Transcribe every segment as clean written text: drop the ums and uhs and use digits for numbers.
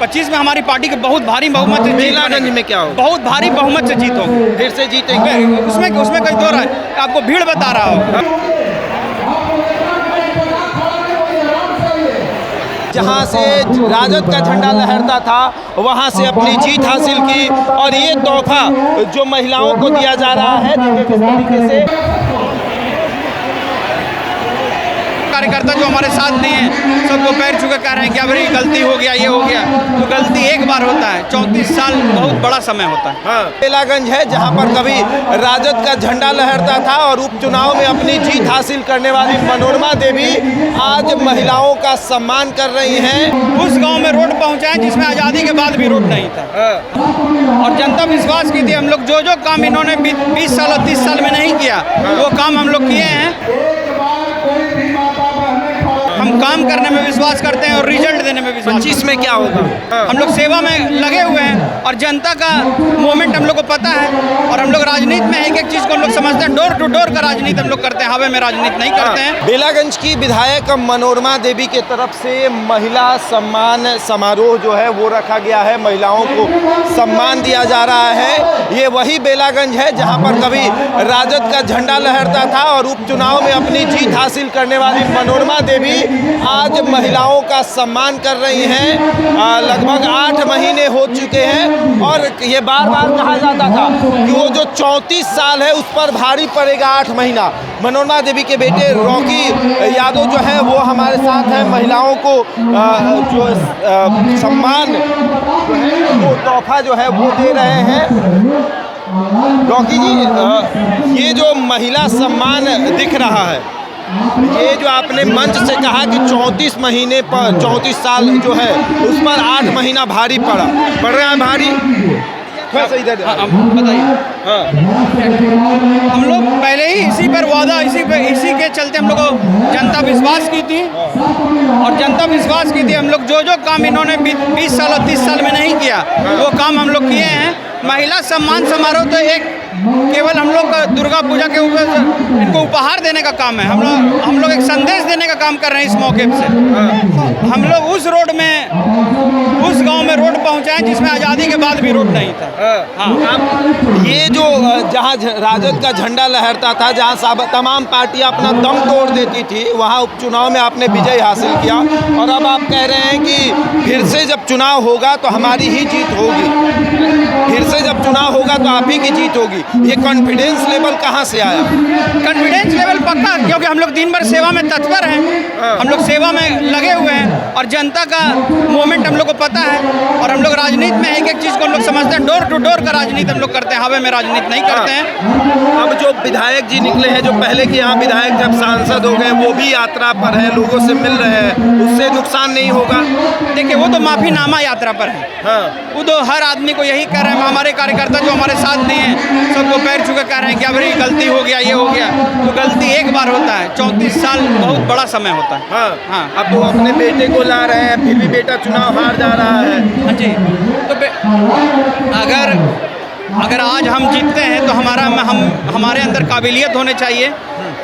25 में हमारी पार्टी के बहुत भारी बहुमत से जीत बेलागंज में क्या होगा? बहुत भारी बहुमत से जीत होगी, फिर से जीतेंगे। उसमें कोई दो राय आपको भीड़ बता रहा हो। जहां से राजद का झंडा लहरता था वहां से अपनी जीत हासिल की और ये तोहफा जो महिलाओं को दिया जा रहा है, देखिए किस तरीके से कार्यकर्ता जो हमारे साथ नहीं है सबको पैर छू के कह रहे हैं कि अब ये गलती हो गया, ये हो गया। तो गलती एक बार होता है, 34 साल बहुत बड़ा समय होता है। हाँ, बेलागंज है जहां पर कभी राजद का झंडा लहरता था और उपचुनाव में अपनी जीत हासिल करने वाली मनोरमा देवी आज महिलाओं का सम्मान कर रही हैं। उस गांव में रोड पहुंचाए जिसमें आज़ादी के बाद भी रोड नहीं था। और जनता विश्वास की थी। हम लोग जो काम इन्होंने 20 साल और 30 साल में नहीं किया वो काम हम लोग किए हैं। हम काम करने में विश्वास करते हैं और रिजल्ट देने में विश्वास। 25 में क्या होगा? हम लोग सेवा में लगे हुए हैं और जनता का मूवमेंट हम लोग को पता है और हम लोग राजनीति में एक चीज़ को हम लोग समझते हैं, डोर टू डोर का राजनीति हम लोग करते हैं, हवा में राजनीति नहीं करते हैं। बेलागंज की विधायक मनोरमा देवी के तरफ से महिला सम्मान समारोह जो है वो रखा गया है, महिलाओं को सम्मान दिया जा रहा है। ये वही बेलागंज है जहाँ पर कभी राजद का झंडा लहरता था और उपचुनाव में अपनी जीत हासिल करने वाली मनोरमा देवी आज महिलाओं का सम्मान कर रही हैं। लगभग 8 महीने हो चुके हैं और ये बार बार कहा जाता था कि वो जो 34 साल है उस पर भारी पड़ेगा 8 महीना। मनोरमा देवी के बेटे रॉकी यादव जो है वो हमारे साथ हैं। महिलाओं को जो सम्मान जो है वो तोहफा जो है वो दे रहे हैं। रॉकी जी, ये जो महिला सम्मान दिख रहा है, ये जो आपने मंच से कहा कि 34 महीने पर 34 साल जो है उस पर 8 महीना भारी पड़ रहा है भारी। बताइए। हम लोग पहले ही इसी पर वादा, इसी के चलते हम लोग को जनता विश्वास की थी और जनता विश्वास की थी। हम लोग जो काम इन्होंने 20 साल और 30 साल में नहीं किया वो काम हम लोग किए हैं। महिला सम्मान समारोह तो एक केवल हम लोग का दुर्गा पूजा के ऊपर इनको उपहार देने का काम है। हम लोग एक संदेश देने का काम कर रहे हैं इस मौके से। हम लोग उस रोड में, उस गांव में रोड पहुंचाए जिसमें आज़ादी के बाद भी रोड नहीं था। हाँ, ये जो जहां राजद का झंडा लहरता था, जहां तमाम पार्टियां अपना दम तोड़ देती थी, वहां उपचुनाव में आपने विजय हासिल किया और अब आप कह रहे हैं कि फिर से जब चुनाव होगा तो हमारी ही जीत होगी, फिर से जब चुनाव होगा तो आप ही की जीत होगी। ये कॉन्फिडेंस लेवल कहाँ से आया? कॉन्फिडेंस लेवल पक्का, क्योंकि हम लोग दिन भर सेवा में तत्पर हैं। हम लोग सेवा में लगे हुए हैं और जनता का मूवमेंट हम लोग को पता है और हम लोग राजनीति में एक चीज़ को हम लोग समझते हैं, डोर टू डोर का राजनीति हम लोग करते हैं, हवा में राजनीति नहीं करते हैं। अब जो विधायक जी निकले हैं, जो पहले के यहाँ विधायक जब सांसद हो गए, वो भी यात्रा पर है, लोगों से मिल रहे हैं, उससे नुकसान नहीं होगा? देखिए, वो तो माफीनामा यात्रा पर है। वो तो हर आदमी को यही कह रहे हैं। हमारे कार्यकर्ता जो हमारे साथ नहीं है सबको पैर छू के कह रहे हैं कि अब ये गलती हो गया, ये हो गया। तो गलती एक बार होता है, 34 साल बहुत बड़ा समय होता है। हाँ। अब वो अपने बेटे को ला रहे हैं, फिर भी बेटा चुनाव हार जा रहा है। हाँ जी। तो अगर आज हम जीतते हैं तो हमारे अंदर काबिलियत होने चाहिए।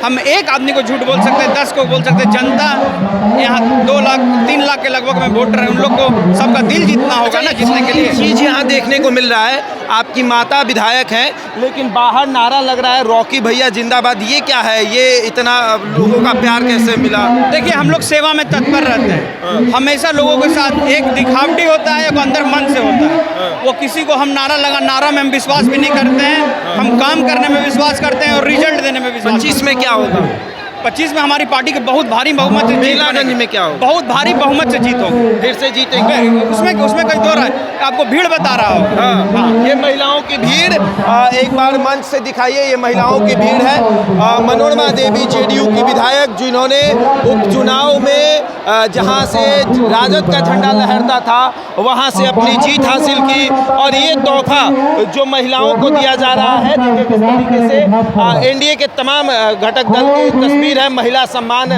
हम एक आदमी को झूठ बोल सकते हैं, 10 को बोल सकते हैं। जनता यहाँ 2 लाख 3 लाख के लगभग में वोटर है, उन लोग को सबका दिल जीतना होगा ना, जीतने के लिए। चीज़ यहाँ देखने को मिल रहा है, आपकी माता विधायक हैं लेकिन बाहर नारा लग रहा है रॉकी भैया जिंदाबाद। ये क्या है? ये इतना लोगों का प्यार कैसे मिला? देखिए, हम लोग सेवा में तत्पर रहते हैं हमेशा लोगों के साथ। एक दिखावटी होता है, एक अंदर मन से होता है। वो किसी को हम नारा में हम विश्वास भी नहीं करते हैं। हम काम करने में विश्वास करते हैं और रिजल्ट देने में विश्वास। 25 में क्या होगा? 25 में हमारी पार्टी के बहुत भारी बहुमत से बेलागंज में क्या होगा? बहुत भारी बहुमत से जीत होगी, फिर से जीतेंगे। उसमें कोई दो राय आपको भीड़ बता रहा हो। हाँ, ये महिलाओं की भीड़ एक बार मंच से दिखाइए। ये महिलाओं की भीड़ है। मनोरमा देवी जेडीयू की विधायक, जिन्होंने उपचुनाव में जहां से राजद का झंडा लहरता था वहां से अपनी जीत हासिल की और ये तोहफा जो महिलाओं को दिया जा रहा है, देखिए किस तरीके से एनडीए के तमाम घटक दल की तस्वीर है। महिला सम्मान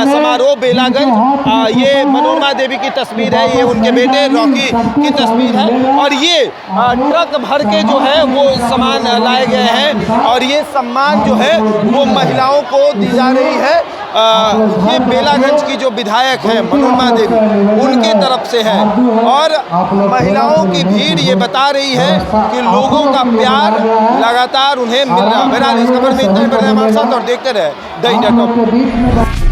समारोह बेलागंज, ये मनोरमा देवी की तस्वीर है, ये उनके बेटे रॉकी की तस्वीर है और ये ट्रक भर के जो है वो सामान लाए गए हैं और ये सम्मान जो है वो महिलाओं को दी जा रही है। ये बेलागंज की जो विधायक है मनोरमा देवी, उनके तरफ से है। और महिलाओं की भीड़ ये बता रही है कि लोगों का प्यार लगातार उन्हें मिल रहा है। बहरहाल इस खबर में इतना ही, बने हमारे साथ और देखते रहे द इंडिया टॉप।